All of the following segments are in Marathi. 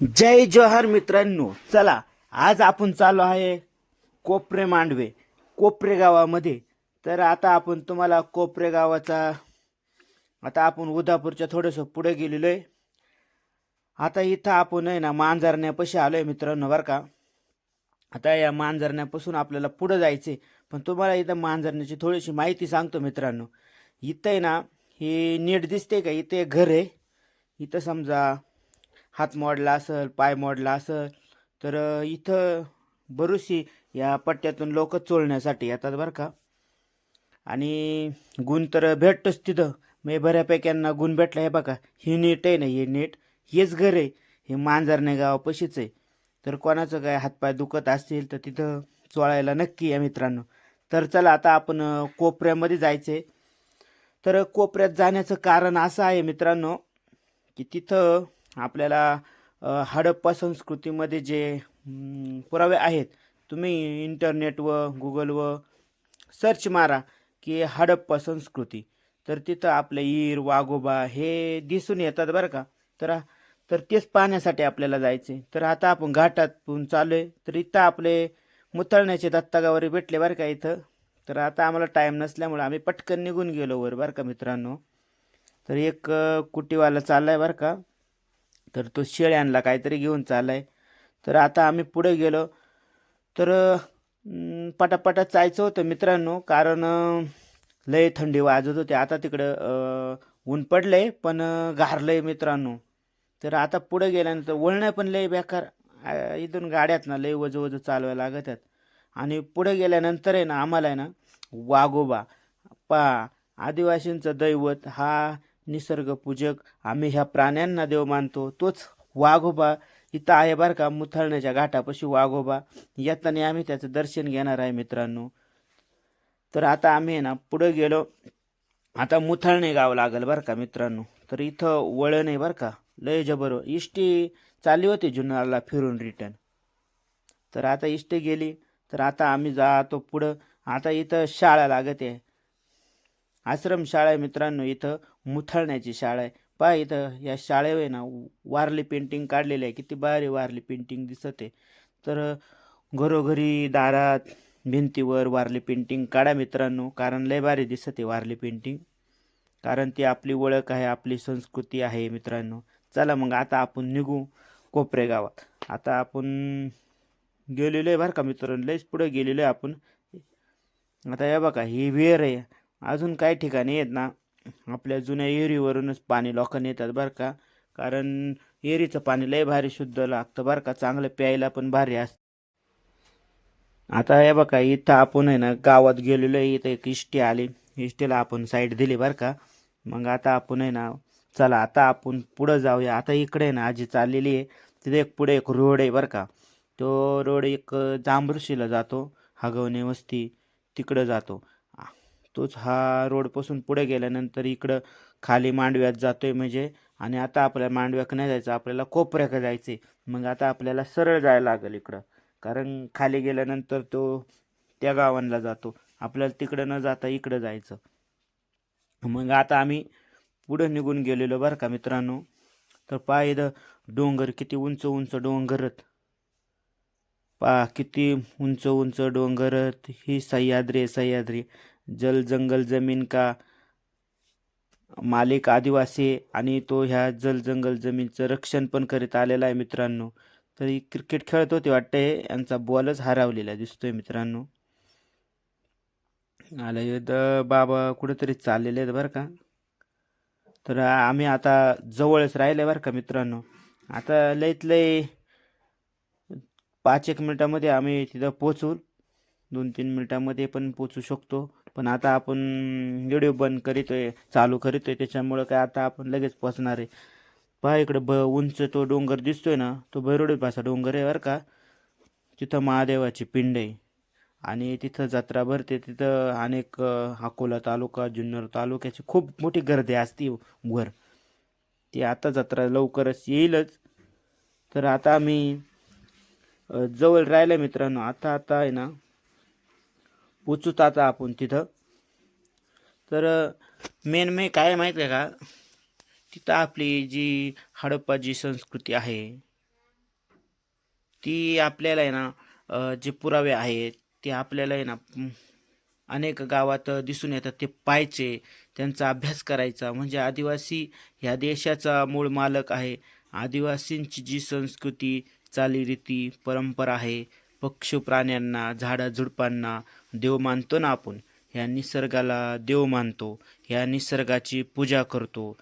जय जोहार मित्रांनो. चला, आज आपण चालू आहे कोपरे मांडवे, कोपरे गावामध्ये. तर आता आपण तुम्हाला कोपरे गावाचा, आता आपण उदापूरच्या थोडंसं पुढे गेलेलो आहे. आता इथं आपण आहे ना मांजरण्यापाशी आलोय मित्रांनो, बरं का. आता या मांजरण्यापासून आपल्याला पुढे जायचे, पण तुम्हाला इथं मांजरण्याची थोडीशी माहिती सांगतो मित्रांनो. इथं आहे ना, हे नीट दिसते का, इथे एक घर आहे. इथं समजा हात मोडला असेल, पाय मोडला असेल, तर इथं बरीचशी या पट्ट्यातून लोक चोळण्यासाठी येतात बरं का. आणि गुण तर भेटतोच तिथं. मी बऱ्यापैकी यांना गुण भेटला. हे बघा, ही नीट आहे ना, हे नीट हेच घर आहे. हे मांजरणे गावापाशीच आहे. तर कोणाचं काय हातपाय दुखत असतील तर तिथं चोळायला नक्की या मित्रांनो. तर चला, आता आपण कोपऱ्यामध्ये जायचे. तर कोपऱ्यात जाण्याचं कारण असं आहे मित्रांनो, की तिथं आपल्याला हडप्पा संस्कृतीमध्ये जे पुरावे आहेत, तुम्ही इंटरनेट व गुगल व सर्च मारा की हडप्पा संस्कृती, तर तिथं आपले ईर वाघोबा हे दिसून येतात बरं का. तर तर तेच पाहण्यासाठी आपल्याला जायचे. तर आता आपण घाटातून चालू आहे, तर इथं आपले मुतळण्याचे दत्तागावरे भेटले बरं का इथं. तर आता आम्हाला टाईम नसल्यामुळे आम्ही पटकन निघून गेलो वर बरं का मित्रांनो. तर एक कुटीवाला चाललाय बरं का. तर तो शेळ्यांना काहीतरी घेऊन चाललाय. तर आता आम्ही पुढे गेलो. तर पटापटा जायचं होतं मित्रांनो, कारण लय थंडी वाजत होती. आता तिकडं ऊन पडलंय, पण गारलंय मित्रांनो. तर आता पुढे गेल्यानंतर वळणं पण लय बेकार. इथून गाड्यात ना लय वज वज चालवायला लागत आहेत. आणि पुढे गेल्यानंतर आहे ना, आम्हाला आहे ना वाघोबा, पा आदिवासींचं दैवत, हा निसर्गपूजक, आम्ही ह्या प्राण्यांना देव मानतो, तोच वाघोबा इथं आहे बरं का. मुथळण्याच्या घाटापाशी वाघोबा. येताना आम्ही त्याचं दर्शन घेणार आहे मित्रांनो. तर आता आम्ही आहे ना पुढे गेलो. आता मुथळणे गाव लागल बरं का मित्रांनो. तर इथं वळण आहे बरं का, लय जबर. इष्टी चालली होती जुन्नरला फिरून रिटर्न. तर आता इष्टी गेली. तर आता आम्ही जातो पुढं. आता इथं शाळा लागत आहे, आश्रमशाळा आहे मित्रांनो. इथं मुथळण्याची शाळा आहे. पहा इथं या शाळेवर आहे ना वारली पेंटिंग काढलेली आहे. किती भारी वारली पेंटिंग दिसत आहे. तर घरोघरी दारात भिंतीवर वारली पेंटिंग काढा मित्रांनो, कारण लय भारी दिसत आहे वारली पेंटिंग. कारण ती आपली ओळख आहे, आपली संस्कृती आहे मित्रांनो. चला मग आता आपण निघू कोपरे गावात. आता आपण गेलेलो आहे बरं का मित्रांनो, लयच पुढे गेलेलो आहे आपण. आता हे बघा, ही विहीर आहे. अजून काही ठिकाणी आहेत ना, आपल्या जुन्या विहिरीवरूनच पाणी लोकांना येतात बरं का. कारण विहिरीचं पाणी लय भारी शुद्ध लागतं बरं का, चांगलं प्यायला पण भारी असतं. आता हे बघा, इथं आपण आहे ना गावात गेलेलो आहे. इथं एक इष्टी आली, इष्टीला आपण साईड दिली बरं का. मग आता आपण आहे ना, चला आता आपण पुढं जाऊया. आता इकडे आहे ना आजी चाललेली आहे. तिथे एक पुढे एक रोड आहे बरं का. तो रोड एक जांभरुशीला जातो, हगवणे वस्ती तिकडं जातो. आ, तोच हा रोडपासून पुढे गेल्यानंतर इकडं खाली मांडव्यात जातोय म्हणजे. आणि आता आपल्याला मांडव्याक नाही जायचं, आपल्याला कोपऱ्याकडे जायचे. मग आता आपल्याला सरळ जायला लागेल इकडं, कारण खाली गेल्यानंतर तो त्या गावांना जातो. आपल्याला तिकडं न जाता इकडं जायचं. मग आता आम्ही पुढं निघून गेलेलो बरं का मित्रांनो. तर पहा इथं डोंगर, किती उंच उंच डोंगरत. पहा किती उंच उंच डोंगरत. ही सह्याद्री आहे, सह्याद्री. जल जंगल जमीन का मालिक आदिवासी आहे. आणि तो ह्या जल जंगल जमीनचं रक्षण पण करीत आलेला आहे मित्रांनो. तर ही क्रिकेट खेळत होते वाटते, यांचा बॉलच हरवलेला दिसतोय मित्रांनो. आला इथं बाबा कुठेतरी चाललेले आहेत बरं का. तर आम्ही आता जवळच राहिले बरं का मित्रांनो. आता लईत लई 5 एक मिनिटामध्ये आम्ही तिथं पोचू. 2 3 मिनिटामध्ये पण पोचू शकतो. पण आता आपण व्हिडिओ बंद करीतोय, चालू करीतोय, त्याच्यामुळं काय आता आपण लगेच पोचणार आहे. पहा इकडे उंच तो डोंगर दिसतोय ना, तो भैरवडीपासा डोंगर आहे बरं का. तिथं महादेवाची पिंड आहे. आणि तिथं जत्रा भरते. तिथं अनेक अकोला तालुका, जुन्नर तालुक्याची खूप मोठी गर्दी असते वर. ती आता जत्रा लवकरच येईलच. तर आता आम्ही जवळ राहिलं मित्रांनो. आता आता आहे ना पोचूत आता आपण तिथं. तर मेन मे काय माहीत आहे का, तिथं आपली जी हडप्पा जी संस्कृती आहे, ती आपल्याला आहे ना जे पुरावे आहेत ते आपल्याला आहे ना अनेक गावात दिसून येतात. ते पाहायचे, त्यांचा अभ्यास करायचा. म्हणजे आदिवासी ह्या देशाचा मूळ मालक आहे. आदिवासींची जी संस्कृती, चालीरीती, परंपरा आहे, पशु प्राण्यांना, झाडाझुडपांना देव मानतो ना आपण, ह्या निसर्गाला देव मानतो, ह्या निसर्गाची पूजा करतो.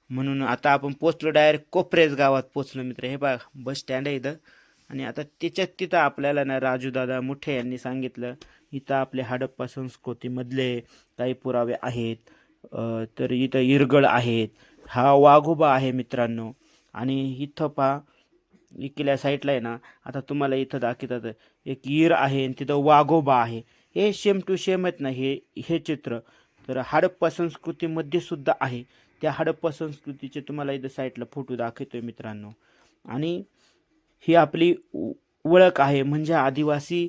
म्हणून आता आपण पोचलो, डायरेक्ट कोपऱ्याच गावात पोचलो मित्र. हे बघा बस स्टँड आहे इथं. आणि आता त्याच्यात तिथं आपल्याला ना राजूदादा मुठे यांनी सांगितलं, इथं आपले हडप्पा संस्कृतीमधले काही पुरावे आहेत. तर इथं इरगळ आहेत, हा वाघोबा आहे मित्रांनो. आणि इथं पहा इकडल्या साईडला आहे ना, आता तुम्हाला इथं दाखवतात एक इर आहे आणि तिथं वाघोबा आहे. हे सेम टू सेम आहेत ना हे हे चित्र. तर हडप्पा संस्कृतीमध्ये सुद्धा आहे. त्या हडप्पा संस्कृतीचे तुम्हाला इथं साईडला फोटो दाखवतोय मित्रांनो. आणि ही आपली ओळख आहे. म्हणजे आदिवासी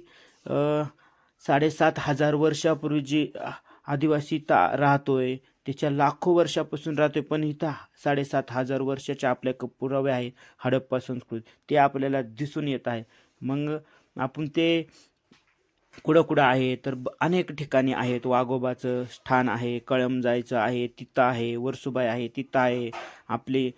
7,500 वर्षापूर्वी जी आदिवासी राहतोय, त्याच्या लाखो वर्षापासून राहतोय, पण इथं 7,500 वर्षाचे आपल्या पुरावे आहेत हडप्पा संस्कृती, ते आपल्याला दिसून येत आहे. मग आपण ते कुठं कुठं आहे तर अनेक ठिकाणी आहेत. वाघोबाचं स्थान आहे, कळमजायचं आहे तिथं आहे, वर्सुबाई आहे तिथं आहे. आपले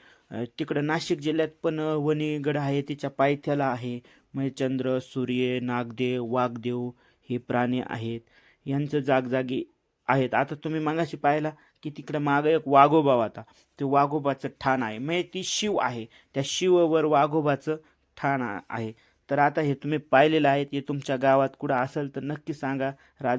तिकडं नाशिक जिल्ह्यात पण वणीगड आहे, तिच्या पायथ्याला आहे. महेशचंद्र, सूर्य, नागदेव, वाघदेव हे प्राणी आहेत. यांचं जागजागी आहेत. आता तुम्ही मगाशी पाहिला की तिकडं मागं एक वाघोबा होता, ते वाघोबाचं ठाण आहे. म्हणजे ती शिव आहे, त्या शिववर वाघोबाचं ठाण आहे. तर आता हे तुम्ही पाहिलेलं आहे, हे तुमच्या गावात कुठं असेल तर नक्की सांगा. राज